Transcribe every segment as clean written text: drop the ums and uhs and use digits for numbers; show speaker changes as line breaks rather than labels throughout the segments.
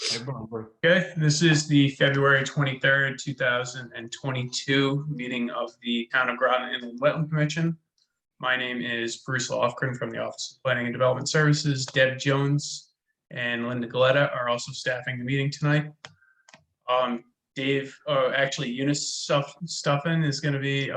Okay, this is the February 23rd, 2022 meeting of the Town of Groton Inland Wetland Commission. My name is Bruce Lofgren from the Office of Planning and Development Services. Deb Jones and Linda Galetta are also staffing the meeting tonight. Actually Eunice Stuffin is going to be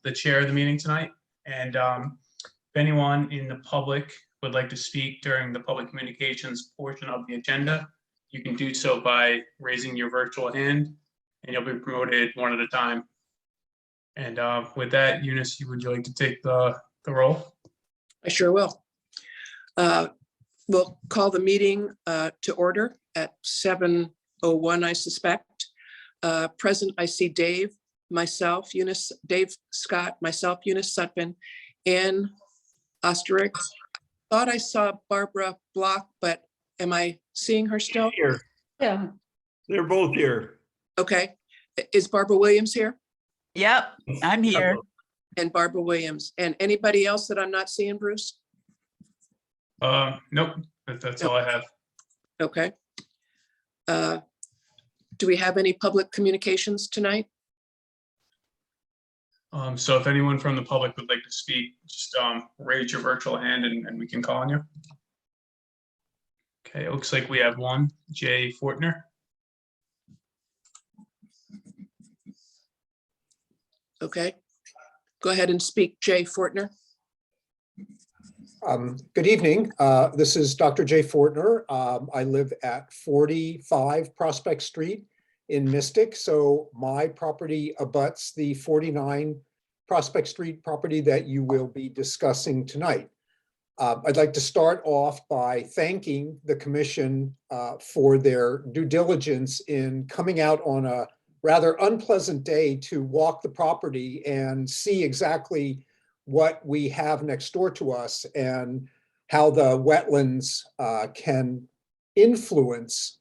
the chair of the meeting tonight. And if anyone in the public would like to speak during the public communications portion of the agenda, you can do so by raising your virtual hand and you'll be promoted one at a time. And with that, Eunice, would you like to take the roll?
I sure will. We'll call the meeting to order at 7:01, I suspect. Present, I see Dave, myself, Eunice, Dave Scott, myself, Eunice Sutphin, Ann Osterich. Thought I saw Barbara Block, but am I seeing her still?
Here.
Yeah.
They're both here.
Okay. Is Barbara Williams here?
Yep, I'm here.
And Barbara Williams. And anybody else that I'm not seeing, Bruce?
Nope, that's all I have.
Okay. Do we have any public communications tonight?
So if anyone from the public would like to speak, just raise your virtual hand and we can call on you. Okay, it looks like we have one, Jay Fortner.
Okay. Go ahead and speak, Jay Fortner.
Good evening. This is Dr. Jay Fortner. I live at 45 Prospect Street in Mystic. So my property abuts the 49 Prospect Street property that you will be discussing tonight. I'd like to start off by thanking the commission for their due diligence in coming out on a rather unpleasant day to walk the property and see exactly what we have next door to us and how the wetlands can influence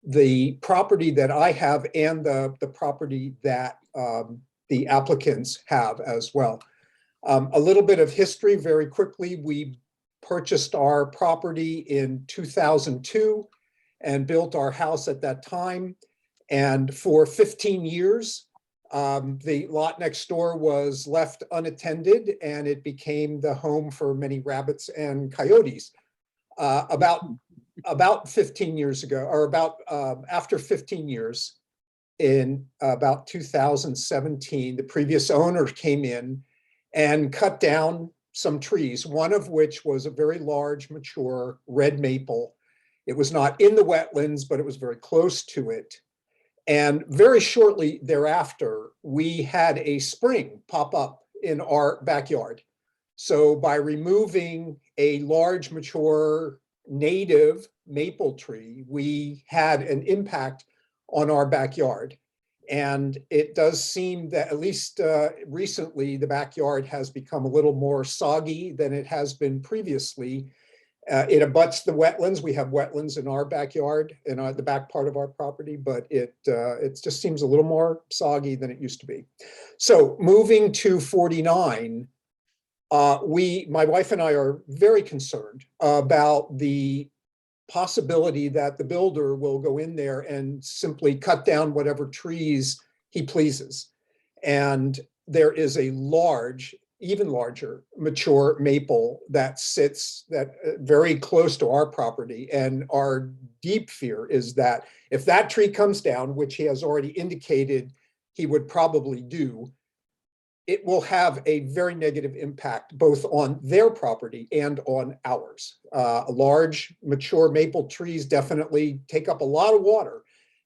the property that I have and the property that the applicants have as well. A little bit of history very quickly. We purchased our property in 2002 and built our house at that time. And for 15 years, the lot next door was left unattended and it became the home for many rabbits and coyotes. About 15 years ago, or after 15 years, in about 2017, the previous owner came in and cut down some trees, one of which was a very large, mature red maple. It was not in the wetlands, but it was very close to it. And very shortly thereafter, we had a spring pop up in our backyard. So by removing a large, mature, native maple tree, we had an impact on our backyard. And it does seem that at least recently, the backyard has become a little more soggy than it has been previously. It abuts the wetlands. We have wetlands in our backyard, in the back part of our property, but it just seems a little more soggy than it used to be. So moving to 49, my wife and I are very concerned about the possibility that the builder will go in there and simply cut down whatever trees he pleases. And there is a large, even larger, mature maple that sits very close to our property. And our deep fear is that if that tree comes down, which he has already indicated he would probably do, it will have a very negative impact both on their property and on ours. Large, mature maple trees definitely take up a lot of water.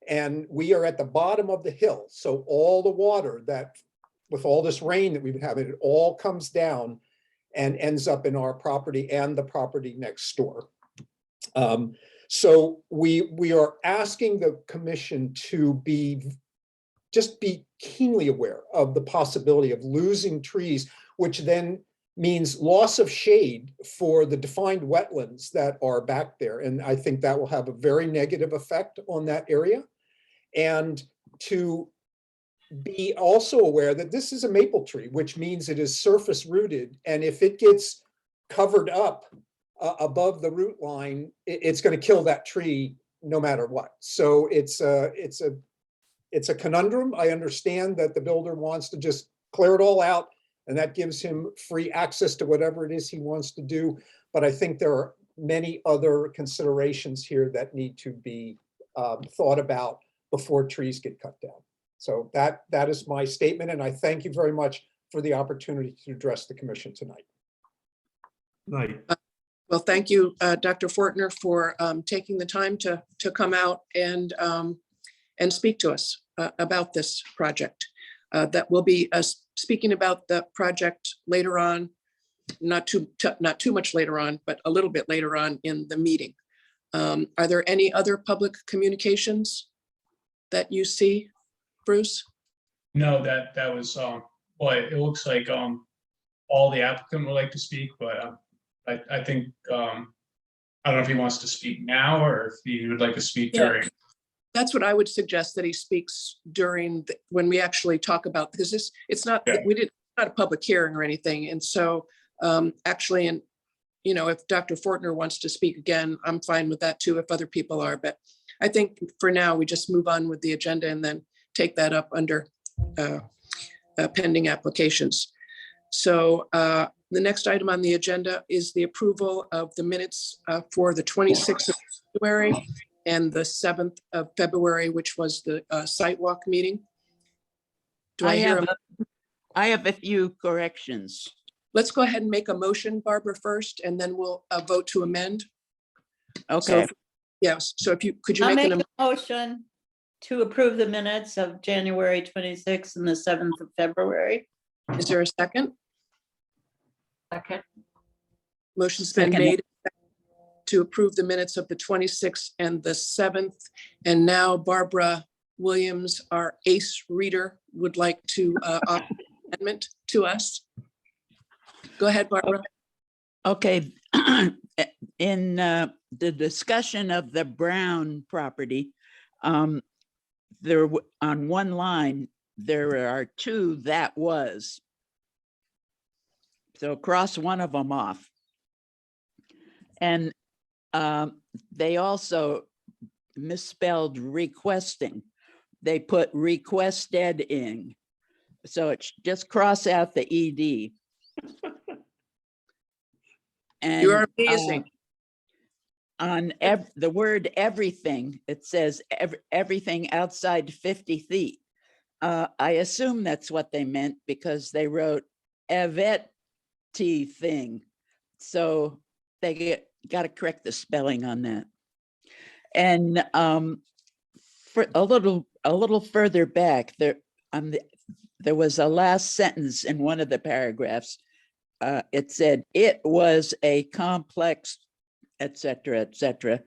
And we are at the bottom of the hill. So all the water that, with all this rain that we've been having, it all comes down and ends up in our property and the property next door. So we are asking the commission to just be keenly aware of the possibility of losing trees, which then means loss of shade for the defined wetlands that are back there. And I think that will have a very negative effect on that area. And to be also aware that this is a maple tree, which means it is surface rooted. And if it gets covered up above the root line, it's going to kill that tree no matter what. So it's a conundrum. I understand that the builder wants to just clear it all out, and that gives him free access to whatever it is he wants to do. But I think there are many other considerations here that need to be thought about before trees get cut down. So that is my statement, and I thank you very much for the opportunity to address the commission tonight.
Night.
Well, thank you, Dr. Fortner, for taking the time to come out and speak to us about this project. That will be speaking about the project later on, not too much later on, but a little bit later on in the meeting. Are there any other public communications that you see, Bruce?
No, that was, well, it looks like all the applicant would like to speak, but I think, I don't know if he wants to speak now or if he would like to speak
Yeah.
during.
That's what I would suggest, that he speaks during, when we actually talk about, because it's not,
Yeah.
not a public hearing or anything. And so actually, and if Dr. Fortner wants to speak again, I'm fine with that too, if other people are. But I think for now, we just move on with the agenda and then take that up under pending applications. So the next item on the agenda is the approval of the minutes for the 26th of February and the 7th of February, which was the site walk meeting. Do I hear?
I have a few corrections.
Let's go ahead and make a motion, Barbara, first, and then we'll vote to amend.
Okay,
Yes, so if you, could you
I'll
make
make
an,
a motion to approve the minutes of January 26th and the 7th of February.
is there a second?
Second.
Motion's been
Second.
made to approve the minutes of the 26th and the 7th. And now Barbara Williams, our ace reader, would like to offer an amendment to us. Go ahead, Barbara.
okay. In the discussion of the Brown property, on one line, there are two "that was." So cross one of them off. And they also misspelled requesting. They put requested in. So it's just cross out the ED. And
You are amazing.
on the word everything, it says everything outside 50 feet. I assume that's what they meant because they wrote evet thing. So they got to correct the spelling on that. And for a little further back, there was a last sentence in one of the paragraphs. It said it was a complex, et cetera, et cetera.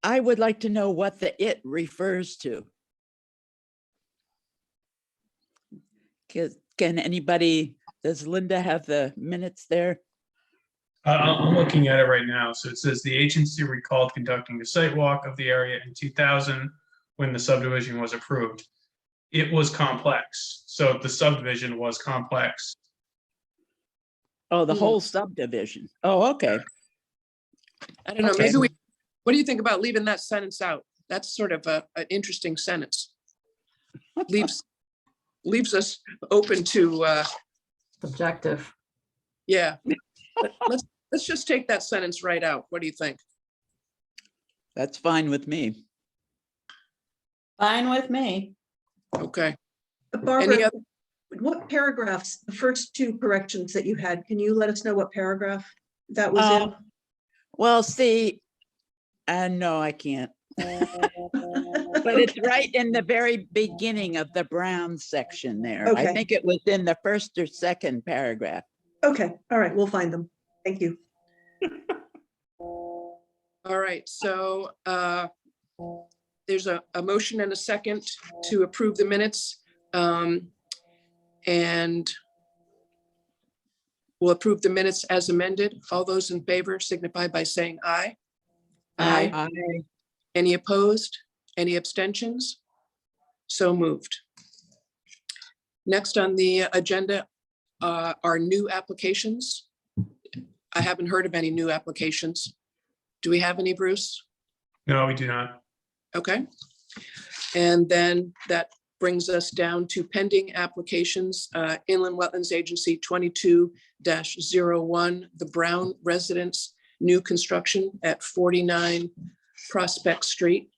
I would like to know what the "it" refers to. Can anybody, does Linda have the minutes there?
I'm looking at it right now. So it says the agency recalled conducting a site walk of the area in 2000 when the subdivision was approved. It was complex. So the subdivision was complex.
Oh, the whole subdivision. Oh, okay.
I don't know,
Okay.
maybe what do you think about leaving that sentence out? That's sort of an interesting sentence. Leaves us open to,
Subjective.
yeah. Let's just take that sentence right out. What do you think?
That's fine with me.
Fine with me.
Okay. Any
Barbara,
other,
what paragraphs, the first two corrections that you had, can you let us know what paragraph that was in?
Well, see, no, I can't. But it's right in the very beginning of the Brown section there. I
Okay.
think it was in the first or second paragraph.
Okay, all right, we'll find them. Thank you.
all right, so there's a motion and a second to approve the minutes. And we'll approve the minutes as amended. All those in favor signify by saying aye.
Aye.
Any opposed? Any abstentions? So moved. Next on the agenda are new applications. I haven't heard of any new applications. Do we have any, Bruce?
No, we do not.
Okay. And then that brings us down to pending applications, Inland Wetlands Agency 22-01, the Brown Residence, new construction at 49 Prospect Street.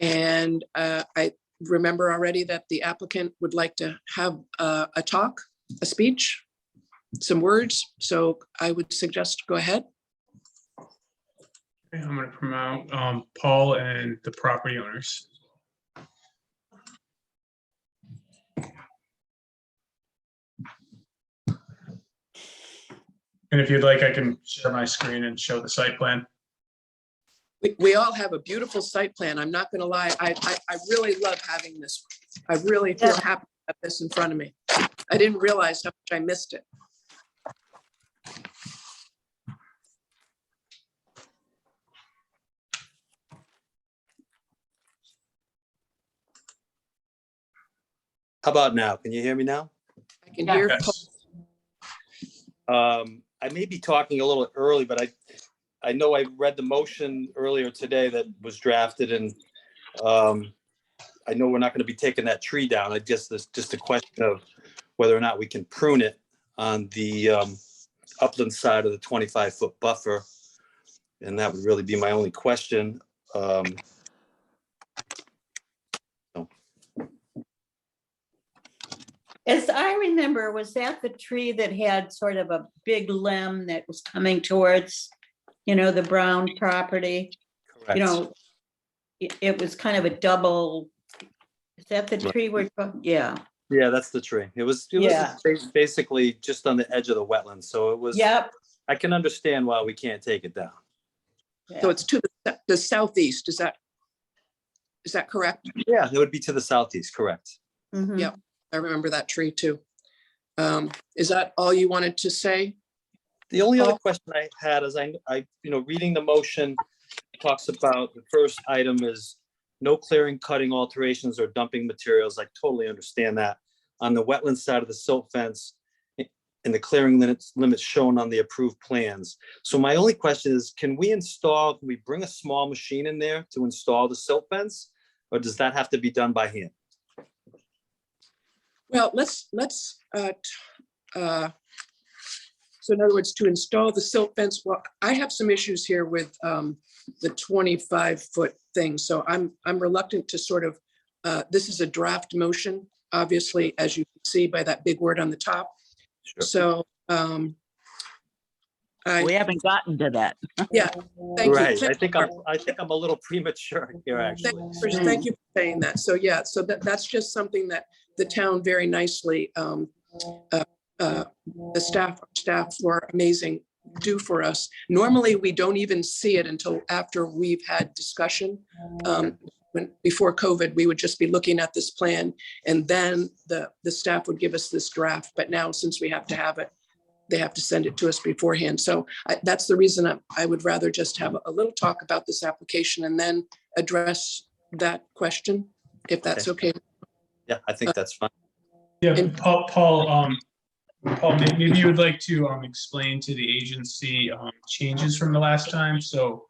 And I remember already that the applicant would like to have a talk, a speech, some words. So I would suggest go ahead.
Okay, I'm gonna promote Paul and the property owners. And if you'd like, I can share my screen and show the site plan.
We all have a beautiful site plan. I'm not going to lie. I really love having this. I really feel
Yeah.
happy to have this in front of me. I didn't realize how much I missed it.
How about now? Can you hear me now?
I can hear.
Yes.
I may be talking a little early, but I know I read the motion earlier today that was drafted, and I know we're not going to be taking that tree down. I guess it's just a question of whether or not we can prune it on the upland side of the 25-foot buffer. And that would really be my only question.
As I remember, was that the tree that had sort of a big limb that was coming towards, the Brown property?
Correct.
It was kind of a double. Is that the
Right.
tree we're, yeah,
Yeah, that's the tree. It was
Yeah.
basically just on the edge of the wetlands. So it was,
yep.
I can understand why we can't take it down.
So it's to the southeast. Is that correct?
Yeah, it would be to the southeast, correct.
Mhm.
Yep. I remember that tree too. Is that all you wanted to say?
The only other
Oh.
question I had is reading the motion talks about the first item is no clearing, cutting, alterations, or dumping materials. I totally understand that. On the wetland side of the silt fence and the clearing limits shown on the approved plans. So my only question is, can we bring a small machine in there to install the silt fence? Or does that have to be done by hand?
Well, so in other words, to install the silt fence, well, I have some issues here with the 25-foot thing. So I'm reluctant to sort of, this is a draft motion, obviously, as you can see by that big word on the top.
Sure.
So
We haven't gotten to that.
yeah, thank you.
Right, I think I'm a little premature here, actually.
Thank you for saying that. So yeah, so that's just something that the town very nicely, the staff were amazing, do for us. Normally, we don't even see it until after we've had discussion. Before COVID, we would just be looking at this plan, and then the staff would give us this draft. But now, since we have to have it, they have to send it to us beforehand. So that's the reason I would rather just have a little talk about this application and then address that question, if that's okay.
Yeah, I think that's fine.
Yeah,
And-
Paul, maybe you would like to explain to the agency changes from the last time. So,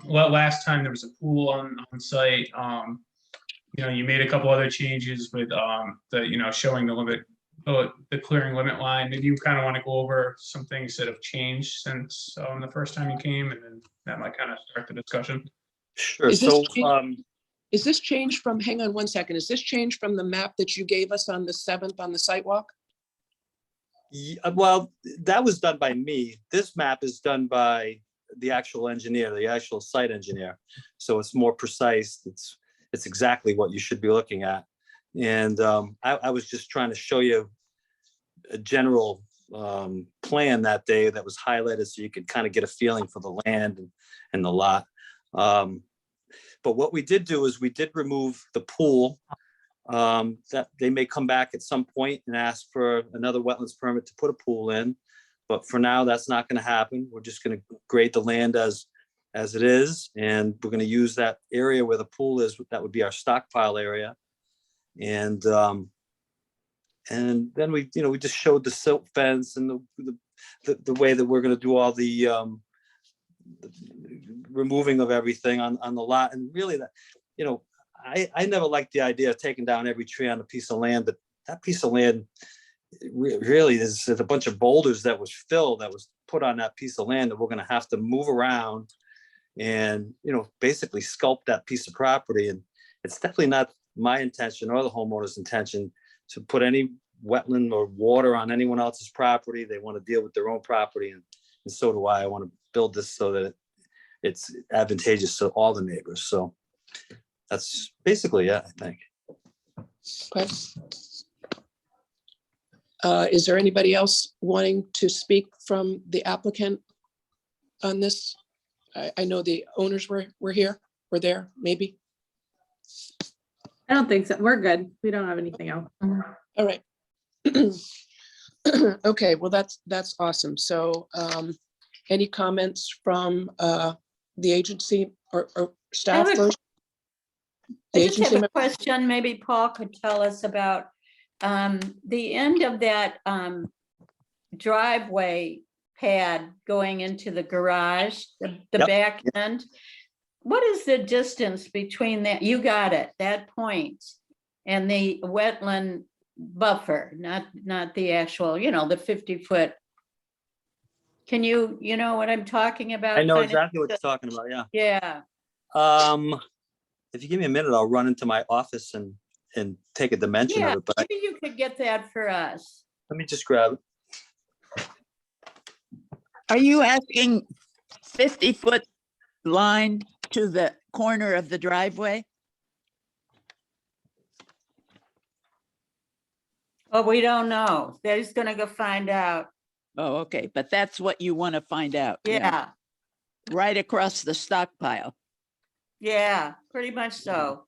last time there was a pool on site. You made a couple other changes with showing the limit, the clearing limit line. Maybe you kind of want to go over some things that have changed since the first time you came, and then that might kind of start the discussion.
Sure,
Is this
so,
Is this change from, hang on one second, is this change from the map that you gave us on the 7th on the sidewalk?
well, that was done by me. This map is done by the actual engineer, the actual site engineer. So it's more precise. It's exactly what you should be looking at. And I was just trying to show you a general plan that day that was highlighted so you could kind of get a feeling for the land and the lot. But what we did do is we did remove the pool. That they may come back at some point and ask for another wetlands permit to put a pool in. But for now, that's not going to happen. We're just going to grade the land as it is. And we're going to use that area where the pool is. That would be our stockpile area. And then we just showed the silt fence and the way that we're going to do all the removing of everything on the lot. And really that, you know, I never liked the idea of taking down every tree on a piece of land, but that piece of land really is a bunch of boulders that was filled, that was put on that piece of land that we're gonna have to move around and, you know, basically sculpt that piece of property. And it's definitely not my intention or the homeowner's intention to put any wetland or water on anyone else's property. They want to deal with their own property, and so do I. I want to build this so that it's advantageous to all the neighbors. So that's basically it, I think.
Okay. Is there anybody else wanting to speak from the applicant on this? I know the owners were there, maybe.
I don't think so. We're good. We don't have anything else.
All right. Okay, well, that's awesome. So any comments from the agency or staff?
I have a-
first? The
I just
agency
have a
member?
question, maybe Paul could tell us about the end of that driveway pad going into the garage, the
Yep.
back end. What is the distance between that, you got it, that point, and the wetland buffer, not the actual, you know, the 50-foot? Can you know what I'm talking about?
I know
Kind of-
exactly what you're talking about, yeah.
Yeah,
If you give me a minute, I'll run into my office and take a dimension
yeah,
of it, but
maybe you could get that for us.
let me just grab it.
Are you asking 50-foot line to the corner of the driveway?
But we don't know, they're just gonna go find out,
Oh, okay, but that's what you want to find out.
yeah,
Right across the stockpile.
yeah, pretty much so.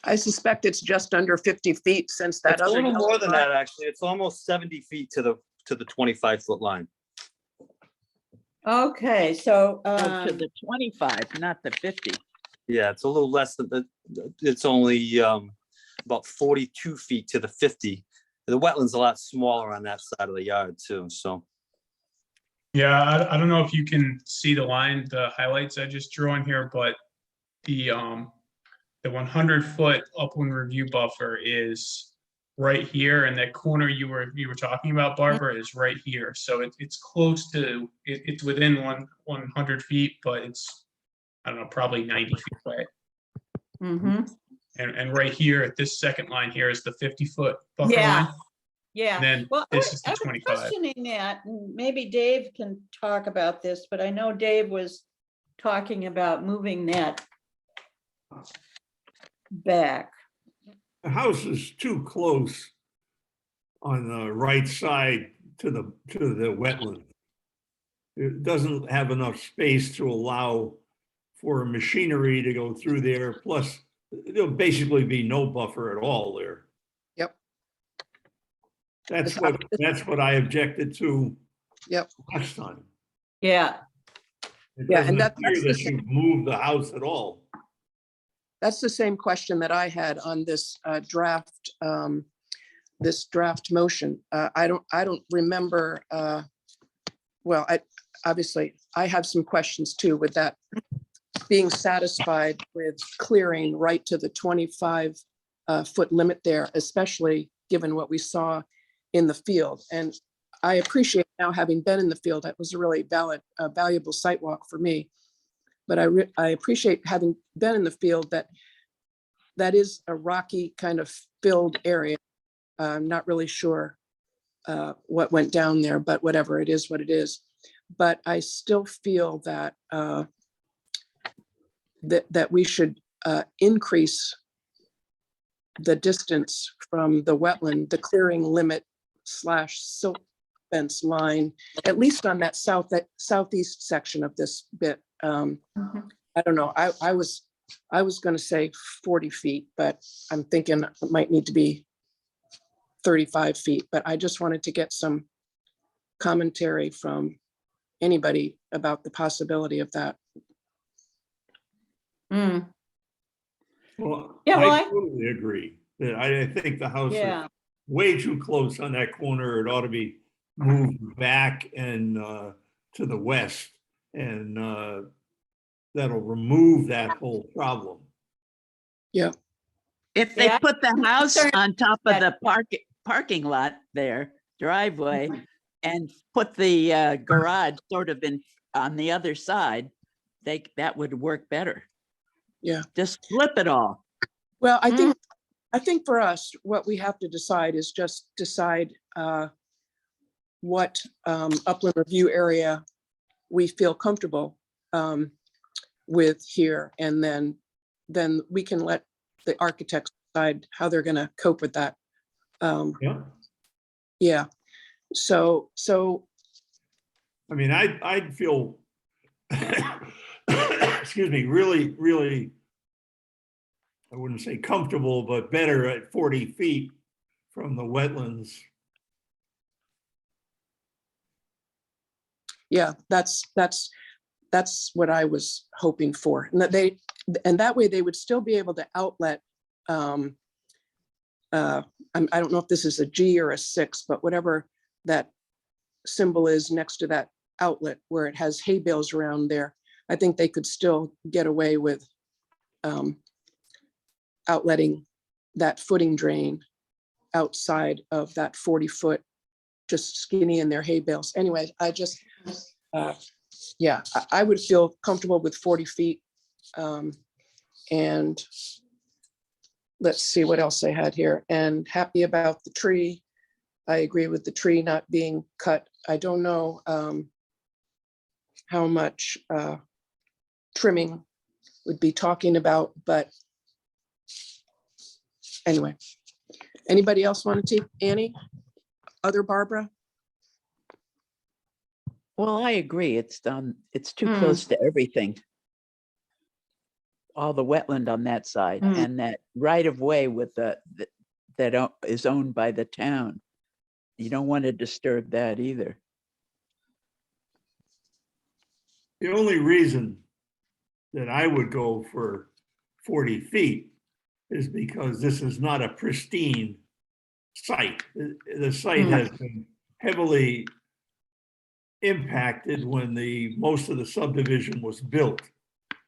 I suspect it's just under 50 feet since that
It's a
other.
little
yellow
more than
line-
that, actually. It's almost 70 feet to the 25-foot line.
Okay, so,
Oh, to the 25, not the 50.
Yeah, it's a little less than it's only about 42 feet to the 50. The wetland's a lot smaller on that side of the yard too, so.
Yeah, I don't know if you can see the line, the highlights I just drew on here, but the 100-foot upland review buffer is right here, and that corner you were talking about, Barbara, is right here. So it's close to, it's within 100 feet, but it's, I don't know, probably 90 feet away.
mhm,
And right here at this second line here is the 50-foot buffer
Yeah.
line.
yeah.
And then
Well,
this is
I
the
was
25.
questioning that, and maybe Dave can talk about this, but I know Dave was talking about moving that back.
The house is too close on the right side to the wetland. It doesn't have enough space to allow for machinery to go through there. Plus, there'll basically be no buffer at all there.
Yep.
That's what I objected to.
Yep.
Last time.
Yeah,
It
Yeah,
doesn't
and that's
appear
the
that
same-
you've moved the house at all.
That's the same question that I had on this draft, this draft motion. I don't remember, well, obviously, I have some questions too with that being satisfied with clearing right to the 25 foot limit there, especially given what we saw in the field. And I appreciate now having been in the field, that was a really valuable site walk for me. But I appreciate having been in the field that is a rocky kind of filled area. I'm not really sure what went down there, but whatever, it is what it is. But I still feel that that we should increase the distance from the wetland, the clearing limit / silt fence line, at least on that southeast section of this bit.
mhm.
I don't know. I was going to say 40 feet, but I'm thinking it might need to be 35 feet. But I just wanted to get some commentary from anybody about the possibility of that.
Mm,
Well,
Yeah, well,
I
I-
totally agree that I think the house is
yeah,
way too close on that corner. It ought to be moved back and to the west, and that'll remove that whole problem.
If they
Yeah,
put the house
concerned
on top of
that-
the parking lot there, driveway, and put the garage sort of on the other side, that would work better.
Yeah.
Just flip it all.
Well, I think for us, what we have to decide is just decide what upland review area we feel comfortable with here, and then we can let the architects decide how they're gonna cope with that.
Yeah.
Yeah, so,
I mean, I'd feel, excuse me, really, I wouldn't say comfortable, but better at 40 feet from the wetlands.
yeah, that's what I was hoping for. And that way they would still be able to outlet, I don't know if this is a G or a 6, but whatever that symbol is next to that outlet where it has hay bales around there, I think they could still get away with outletting that footing drain outside of that 40-foot, just skinny in their hay bales. Anyway, I just, yeah, I would feel comfortable with 40 feet. And let's see what else I had here, and happy about the tree. I agree with the tree not being cut. I don't know how much trimming would be talking about, but anyway. Anybody else want to take, Annie? Other Barbara?
Well, I agree. It's too
Mm.
close to everything. All the wetland on that side
Mm.
and that right of way with that is owned by the town. You don't want to disturb that either.
The only reason that I would go for 40 feet is because this is not a pristine site. The site has been heavily impacted when most of the subdivision was built.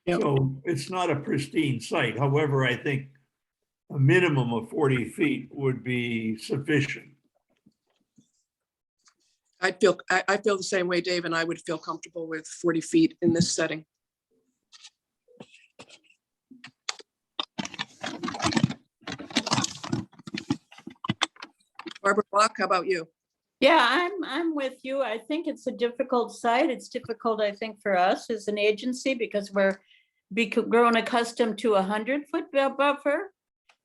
Yep.
So it's not a pristine site. However, I think a minimum of 40 feet would be sufficient.
I feel the same way, Dave, and I would feel comfortable with 40 feet in this setting. Barbara Block, how about you?
Yeah, I'm with you. I think it's a difficult site. It's difficult, I think, for us as an agency because we're grown accustomed to 100-foot buffer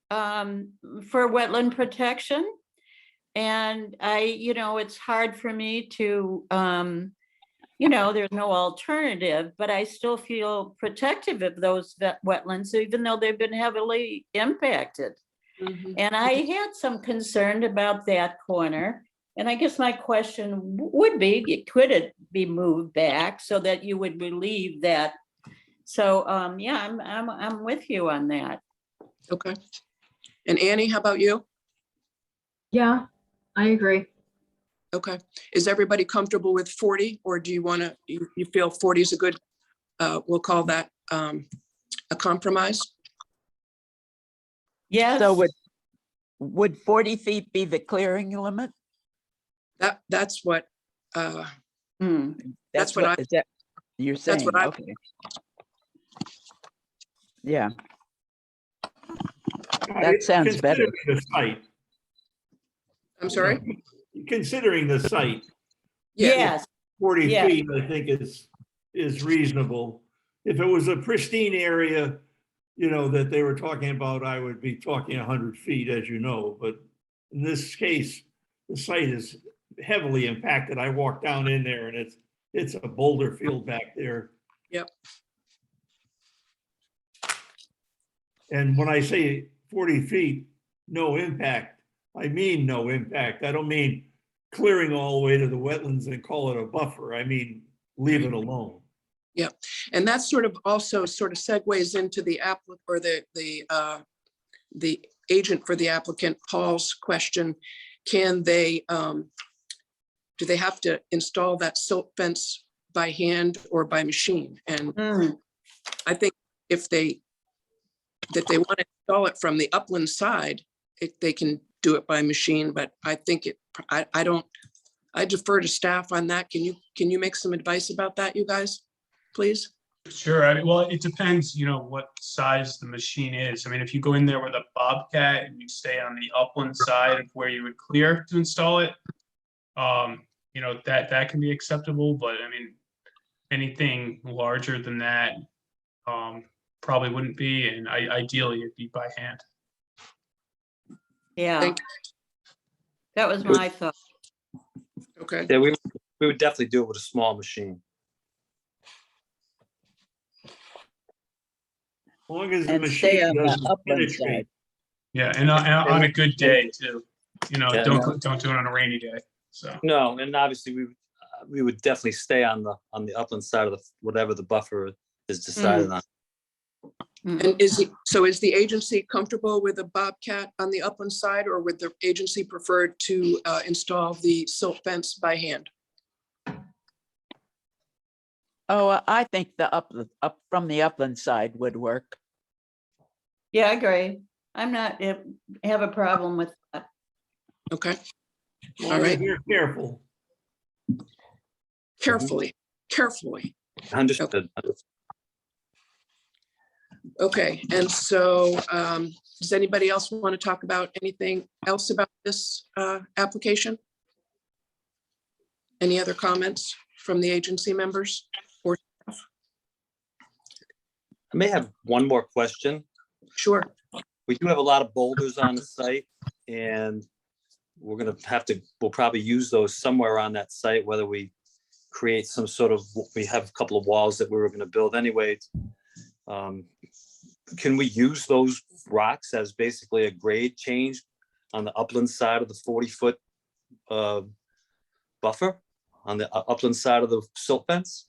for wetland protection. And it's hard for me to, there's no alternative, but I still feel protective of those wetlands, even though they've been heavily impacted. And I had some concern about that corner. And I guess my question would be, could it be moved back so that you would relieve that? So, yeah, I'm with you on that.
Okay. And Annie, how about you?
Yeah, I agree.
Okay. Is everybody comfortable with 40, or do you want to, you feel 40 is a good, we'll call that a compromise?
Yes.
So would 40 feet be the clearing limit?
That's what,
Hmm.
That's what
is that you're saying?
that's what I-
Okay. Yeah, that sounds better.
Considering the site,
I'm sorry?
considering the site,
Yeah.
Yes,
40
Yeah.
feet, I think is reasonable. If it was a pristine area, that they were talking about, I would be talking 100 feet, as you know, but in this case, the site is heavily impacted. I walked down in there and it's a boulder field back there.
Yep.
And when I say 40 feet, no impact, I mean no impact. I don't mean clearing all the way to the wetlands and call it a buffer. I mean, leave it alone.
And that sort of also sort of segues into the the agent for the applicant, Paul's question. Can they, do they have to install that silt fence by hand or by machine? And I think if they want to install it from the upland side, they can do it by machine, but I think I defer to staff on that. Can you make some advice about that, you guys, please?
Sure. I mean, well, it depends, what size the machine is. I mean, if you go in there with a Bobcat and you stay on the upland side of where you would clear to install it, that can be acceptable, but I mean, anything larger than that, probably wouldn't be, and ideally it'd be by hand.
Yeah,
Thank
that was my thought.
Okay,
Yeah, we would definitely do it with a small machine.
As long as the
And stay
machine
on the
doesn't
upland
penetrate.
side.
Yeah, and on a good day too,
Yeah.
don't do it on a rainy day, so.
No, and obviously we would definitely stay on the upland side of whatever the buffer is decided on.
and is the agency comfortable with a Bobcat on the upland side, or would the agency prefer to install the silt fence by hand?
Oh, I think the up from the upland side would work.
Yeah, I agree. I'm not, have a problem with that.
Okay,
As long
All
as
right.
you're careful.
carefully.
Understood.
Okay, and so does anybody else want to talk about anything else about this application? Any other comments from the agency members? Or
I may have one more question.
sure,
We do have a lot of boulders on the site, and we'll probably use those somewhere on that site, whether we create some sort of, we have a couple of walls that we were gonna build anyway. Can we use those rocks as basically a grade change on the upland side of the 40-foot buffer on the upland side of the silt fence?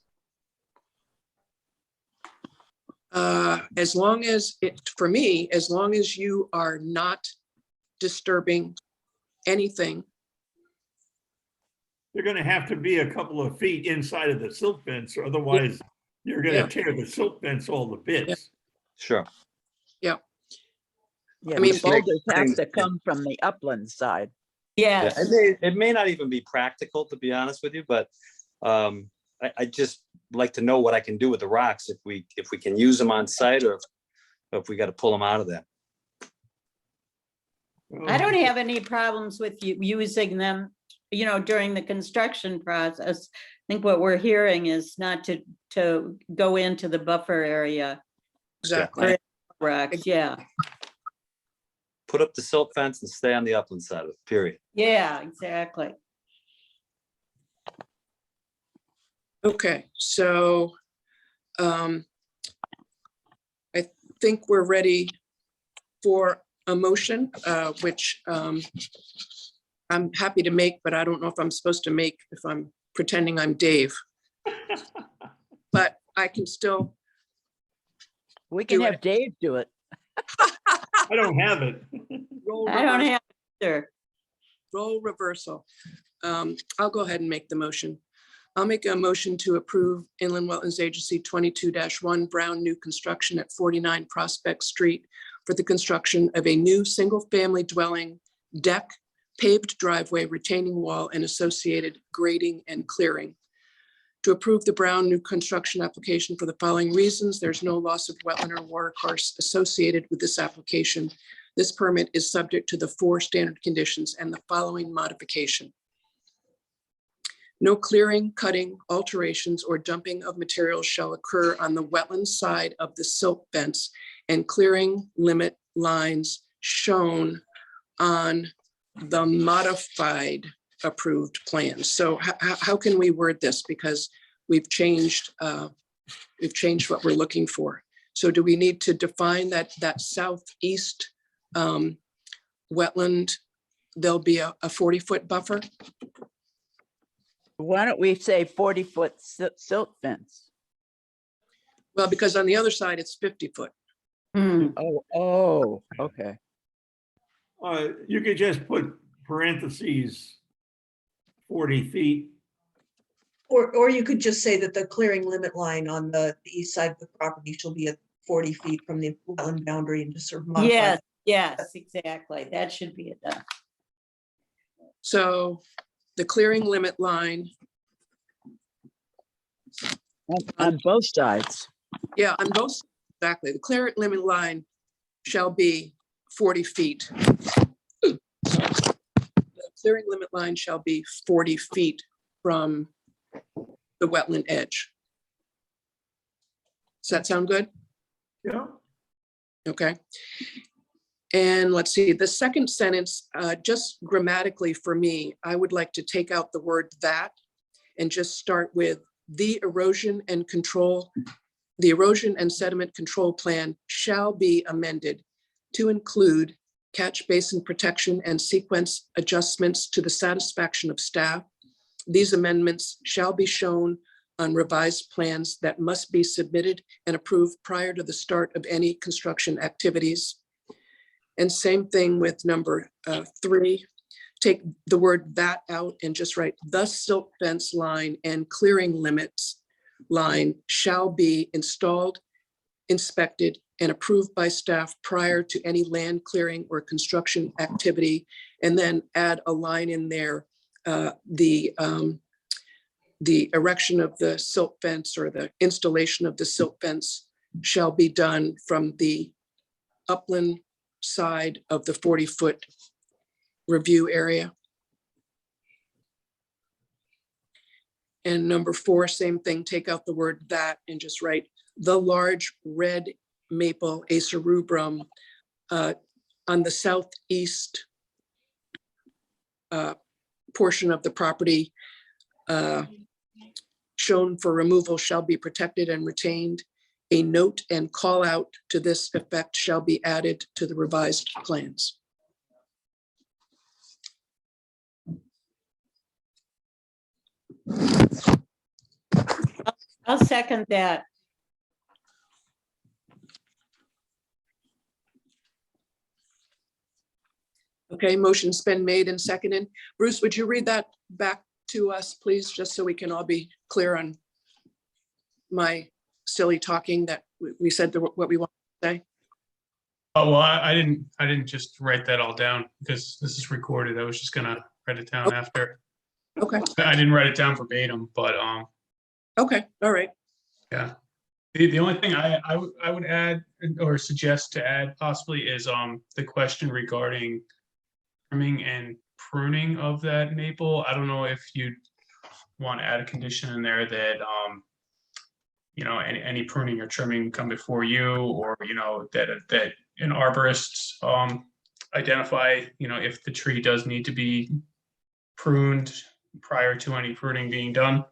as long as for me, as long as you are not disturbing anything.
They're gonna have to be a couple of feet inside of the silt fence, or otherwise you're
Yeah.
gonna tear the silt fence all to bits.
Sure.
Yeah,
I mean,
the boulders have
things-
to come from the upland side.
Yeah,
Yes,
it may not even be practical, to be honest with you, but I just like to know what I can do with the rocks, if we can use them on site, or if we got to pull them out of there.
I don't have any problems with you using them, during the construction process. I think what we're hearing is not to go into the buffer area.
exactly.
Rocks, yeah,
Put up the silt fence and stay on the upland side of it, period.
yeah, exactly.
Okay, so I think we're ready for a motion, which I'm happy to make, but I don't know if I'm supposed to make if I'm pretending I'm Dave. But I can still,
We can
Do
have
it.
Dave do it.
I don't have it.
roll
I don't
reversal.
have, sure.
Role reversal. I'll go ahead and make the motion. I'll make a motion to approve Inland Wetlands Agency 22-1 Brown new construction at 49 Prospect Street for the construction of a new single-family dwelling, deck, paved driveway, retaining wall, and associated grading and clearing. To approve the Brown new construction application for the following reasons: there's no loss of wetland or watercourse associated with this application. This permit is subject to the 4 standard conditions and the following modification. No clearing, cutting, alterations, or dumping of materials shall occur on the wetland side of the silt fence, and clearing limit lines shown on the modified approved plans. So how can we word this? Because we've changed what we're looking for. So do we need to define that southeast wetland, there'll be a 40-foot buffer?
Why don't we say 40-foot silt fence?
Well, because on the other side, it's 50 foot.
Hmm.
Oh, okay.
You could just put parentheses, 40 feet.
Or you could just say that the clearing limit line on the east side of the property shall be at 40 feet from the wetland boundary and just sort of modify.
Yes, yes, exactly. That should be it.
So the clearing limit line,
On both sides.
yeah, on both, exactly. The clearing limit line shall be 40 feet. The clearing limit line shall be 40 feet from the wetland edge. Does that sound good?
Yeah.
Okay. And let's see, the second sentence, just grammatically for me, I would like to take out the word that and just start with the erosion and sediment control plan shall be amended to include catch basin protection and sequence adjustments to the satisfaction of staff. These amendments shall be shown on revised plans that must be submitted and approved prior to the start of any construction activities. And same thing with number 3, take the word that out and just write the silt fence line and clearing limits line shall be installed, inspected, and approved by staff prior to any land clearing or construction activity. And then add a line in there, the erection of the silt fence or the installation of the silt fence shall be done from the upland side of the 40-foot review area. And number 4, same thing, take out the word that and just write the large red maple Acer rubrum on the southeast portion of the property shown for removal shall be protected and retained. A note and call out to this effect shall be added to the revised plans.
I'll second that.
Okay, motion's been made and seconded. Bruce, would you read that back to us, please, just so we can all be clear on my silly talking that we said what we want to say?
Oh, well, I didn't just write that all down because this is recorded. I was just gonna write it down after.
Okay,
I didn't write it down verbatim, but
okay, all right.
yeah. The only thing I would add or suggest to add possibly is the question regarding trimming and pruning of that maple. I don't know if you'd want to add a condition in there that you know, any pruning or trimming come before you, or you know, that an arborist identify, you know, if the tree does need to be pruned prior to any pruning being done.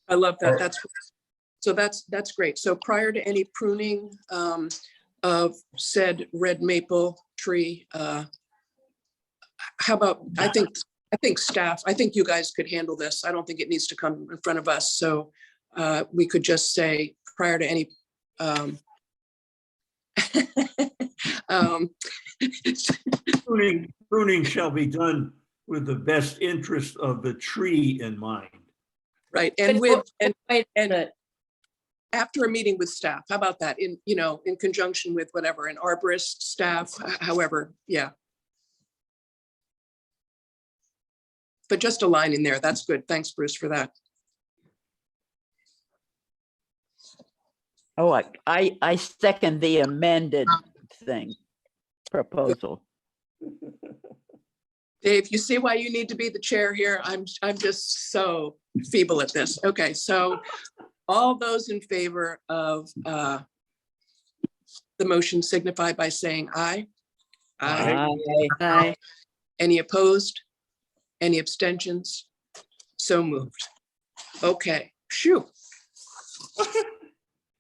I love that.
Or-
That's great. So prior to any pruning of said red maple tree, how about, I think staff, I think you guys could handle this. I don't think it needs to come in front of us. So we could just say prior to any
Pruning shall be done with the best interest of the tree in mind.
right, and with, and
Wait a minute.
after a meeting with staff, how about that? In, you know, in conjunction with whatever, an arborist, staff, however, yeah. But just a line in there, that's good. Thanks, Bruce, for that.
Oh, I second the amended thing, proposal.
Dave, you see why you need to be the chair here? I'm just so feeble at this. Okay, so all those in favor of the motion signify by saying aye. Aye.
Aye.
Any opposed? Any abstentions? So moved. Okay, phew.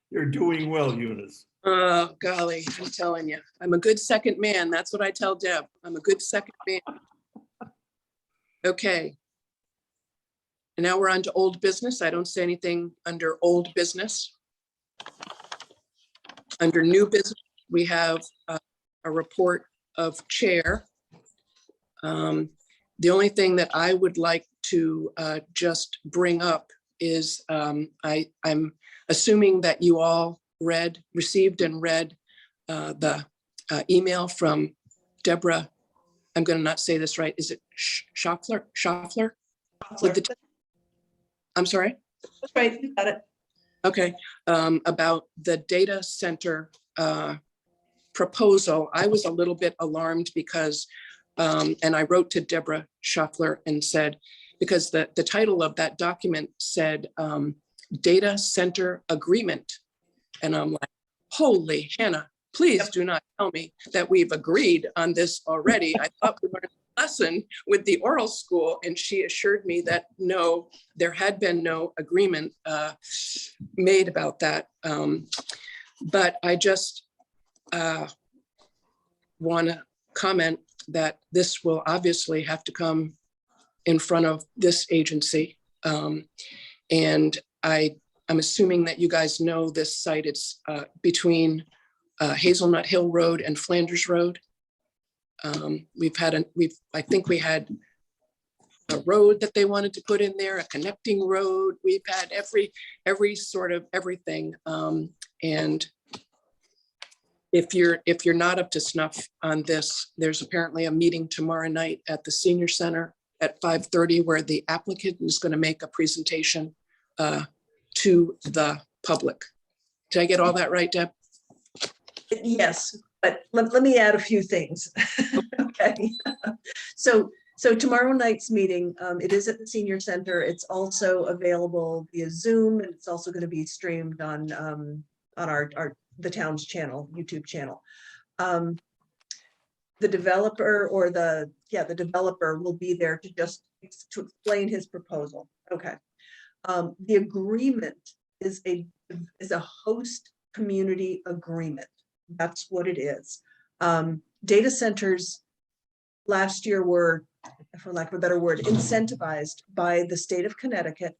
You're doing well, Eunice.
Oh, golly, I'm telling you, I'm a good second man. That's what I tell Deb. I'm a good second man. Okay. And now we're on to old business. I don't see anything under old business. Under new business, we have a report of chair. The only thing that I would like to just bring up is I'm assuming that you all received and read the email from Deborah. I'm going to not say this right. Is it Schaffler? With the- I'm sorry?
That's right, you got it.
Okay, about the data center proposal. I was a little bit alarmed because, and I wrote to Deborah Schaffler and said, because the title of that document said data center agreement. And I'm like, holy Hannah, please do not tell me that we've agreed on this already. I thought we learned a lesson with the oral school, and she assured me that no, there had been no agreement made about that. But I just want to comment that this will obviously have to come in front of this agency. And I'm assuming that you guys know this site. It's between Hazelnut Hill Road and Flanders Road. I think we had a road that they wanted to put in there, a connecting road. We've had every sort of everything. And if you're not up to snuff on this, there's apparently a meeting tomorrow night at the senior center at 5:30 where the applicant is going to make a presentation to the public. Did I get all that right, Deb?
Yes, but let me add a few things. Okay. So tomorrow night's meeting, it is at the senior center. It's also available via Zoom, and it's also going to be streamed on the town's channel, YouTube channel. The developer or the developer will be there to explain his proposal. Okay. The agreement is a host community agreement. That's what it is. Data centers last year were, for lack of a better word, incentivized by the state of Connecticut,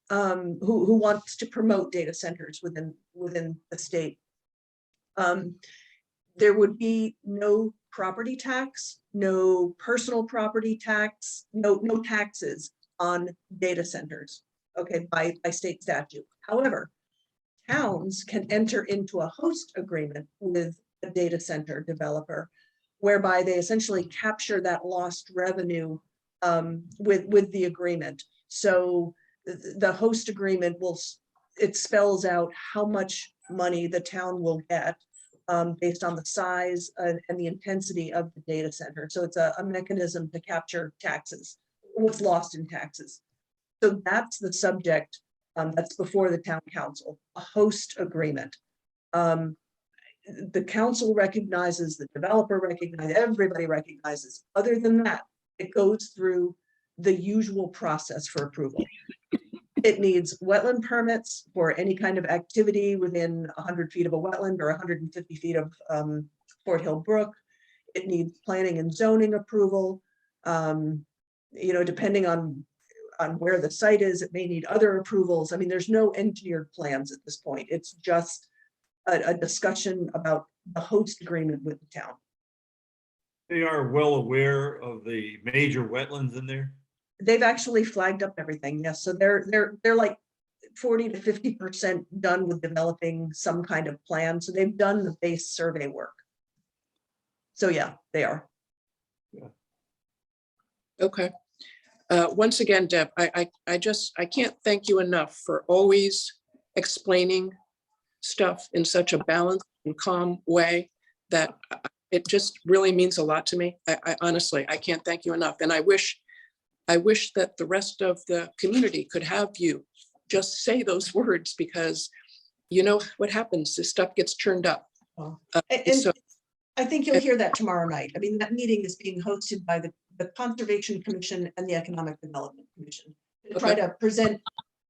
who wants to promote data centers within the state. There would be no property tax, no personal property tax, no taxes on data centers, okay, by state statute. However, towns can enter into a host agreement with a data center developer, whereby they essentially capture that lost revenue with the agreement. So the host agreement it spells out how much money the town will get based on the size and the intensity of the data center. So it's a mechanism to capture taxes, what's lost in taxes. So that's the subject that's before the town council, a host agreement. The council recognizes, the developer recognizes, everybody recognizes. Other than that, it goes through the usual process for approval. It needs wetland permits for any kind of activity within 100 feet of a wetland or 150 feet of Fort Hill Brook. It needs planning and zoning approval. Depending on where the site is, it may need other approvals. I mean, there's no engineered plans at this point. It's just a discussion about the host agreement with the town.
They are well aware of the major wetlands in there.
They've actually flagged up everything. Yes, so they're like 40 to 50% done with developing some kind of plan. So they've done the base survey work. So yeah, they are.
Yeah.
Okay. Once again, Deb, I can't thank you enough for always explaining stuff in such a balanced and calm way that it just really means a lot to me. I honestly, I can't thank you enough. And I wish that the rest of the community could have you just say those words, because you know what happens, this stuff gets churned up.
And
so-
I think you'll hear that tomorrow night. I mean, that meeting is being hosted by the Conservation Commission and the Economic Development Commission to try to present,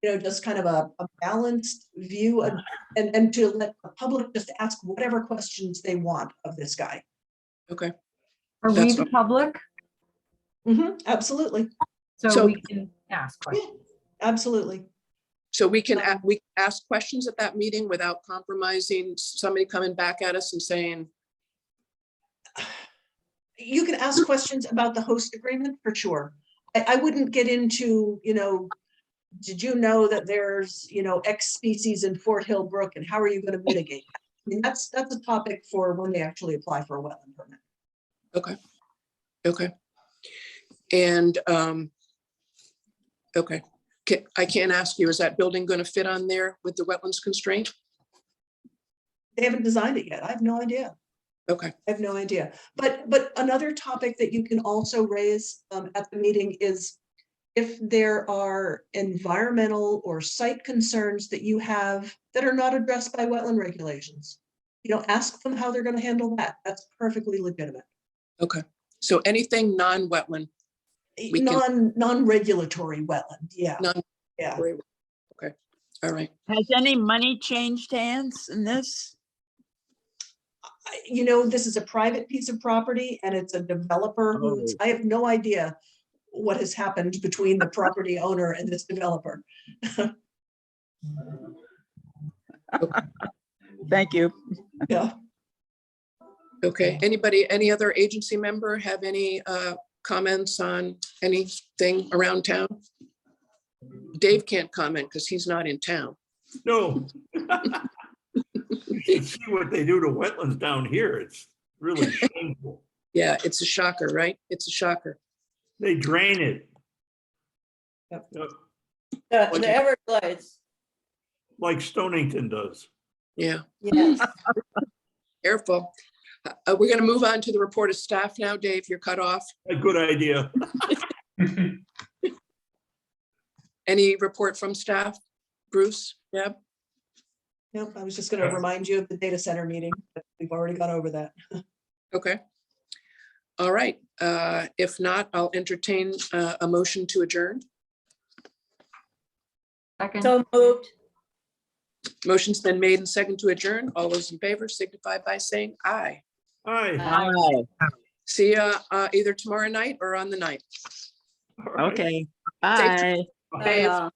just kind of a balanced view and to let the public just ask whatever questions they want of this guy.
Okay.
Are we
That's
the
what-
public?
Absolutely.
So
So-
we can ask questions.
Absolutely.
So we can, we ask questions at that meeting without compromising, somebody coming back at us and saying,
You can ask questions about the host agreement for sure. I wouldn't get into, did you know that there's, X species in Fort Hill Brook and how are you going to mitigate that? I mean, that's a topic for when they actually apply for a wetland permit.
okay. And, okay, I can't ask you, is that building going to fit on there with the wetlands constraint?
They haven't designed it yet. I have no idea.
Okay,
I have no idea. But another topic that you can also raise at the meeting is if there are environmental or site concerns that you have that are not addressed by wetland regulations. Ask them how they're going to handle that. That's perfectly legitimate.
okay. So anything non-wetland, We can-
Non-regulatory wetland, yeah.
non,
Yeah.
okay, all right.
Has any money changed hands in this?
This is a private piece of property and it's a developer who's, I have no idea what has happened between the property owner and this developer.
Thank you.
Yeah.
Okay, any other agency member have any comments on anything around town? Dave can't comment because he's not in town.
No. You should see what they do to wetlands down here. It's really shameful.
Yeah, it's a shocker, right? It's a shocker.
They drain it.
Yep.
Yep,
The Everglades.
like Stonington does.
Yeah,
Yes.
careful. We're gonna move on to the report of staff now. Dave, you're cut off.
A good idea.
Any report from staff? Bruce, Deb?
Nope, I was just going to remind you of the data center meeting, but we've already gone over that.
Okay. All right, if not, I'll entertain a motion to adjourn.
So moved.
Motion's been made and second to adjourn. All those in favor signify by saying aye.
Hi.
Hi.
See ya either tomorrow night or on the night.
All right.
Okay. Bye.
Dave.
Bye, all.